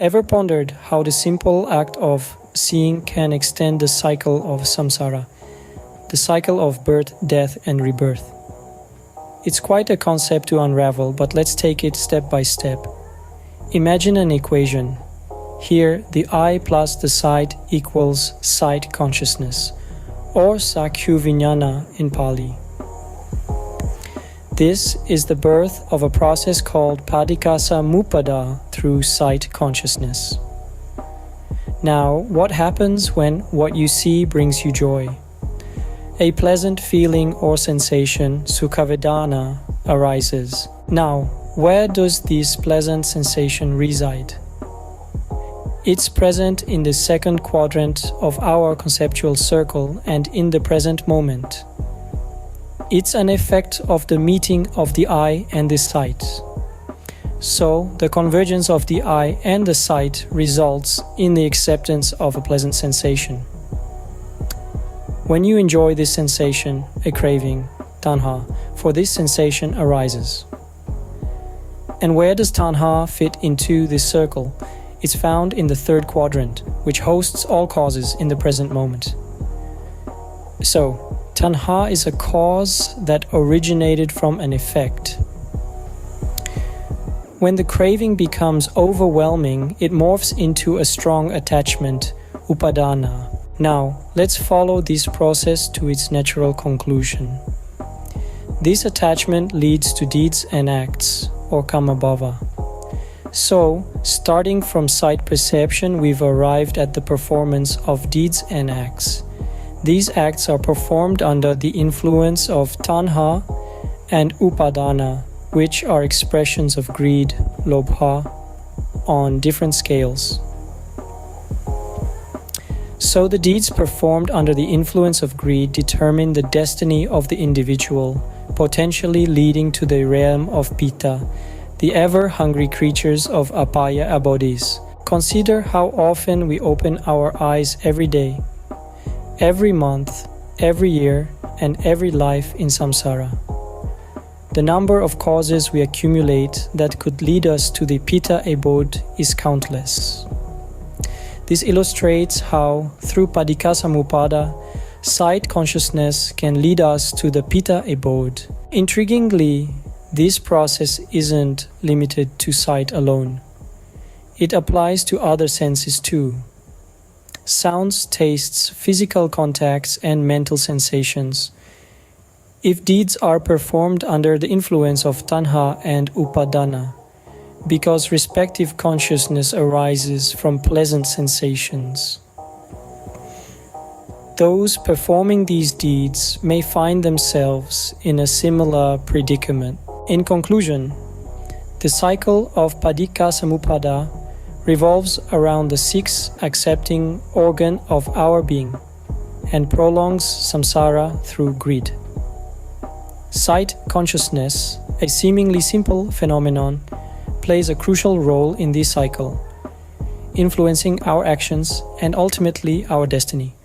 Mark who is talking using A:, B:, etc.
A: Ever pondered how the simple act of seeing can extend the cycle of samsara, the cycle of birth, death, and rebirth? It's quite a concept to unravel, but let's take it step by step. Imagine an equation. Here, the eye plus the sight equals sight consciousness, or Sakkhu Vijnana in Pali. This is the birth of a process called Padikasa Mupada through sight consciousness. Now, what happens when what you see brings you joy? A pleasant feeling or sensation, Sukhavedana, arises. Now, where does this pleasant sensation reside? It's present in the second quadrant of our conceptual circle and in the present moment. It's an effect of the meeting of the eye and the sight. So, the convergence of the eye and the sight results in the acceptance of a pleasant sensation. When you enjoy this sensation, a craving, tanha, for this sensation arises. And where does tanha fit into this circle? It's found in the third quadrant, which hosts all causes in the present moment. So, tanha is a cause that originated from an effect. When the craving becomes overwhelming, it morphs into a strong attachment, upadana. Now, let's follow this process to its natural conclusion. This attachment leads to deeds and acts, or kamabhava. So, starting from sight perception, we've arrived at the performance of deeds and acts. These acts are performed under the influence of tanha and upadana, which are expressions of greed, lobha, on different scales. So the deeds performed under the influence of greed determine the destiny of the individual, potentially leading to the realm of pitta, the ever-hungry creatures of apaya abodhis. Consider how often we open our eyes every day, every month, every year, and every life in samsara. The number of causes we accumulate that could lead us to the pitta abode is countless. This illustrates how, through Padikasamuppada, sight consciousness can lead us to the pitta abode. Intriguingly, this process isn't limited to sight alone. It applies to other senses too. Sounds, tastes, physical contacts, and mental sensations. If deeds are performed under the influence of tanha and upadana, because respective consciousness arises from pleasant sensations. Those performing these deeds may find themselves in a similar predicament. In conclusion, the cycle of Padikasamuppada revolves around the sixth accepting organ of our being and prolongs samsara through greed. Sight consciousness, a seemingly simple phenomenon, plays a crucial role in this cycle, influencing our actions and ultimately our destiny.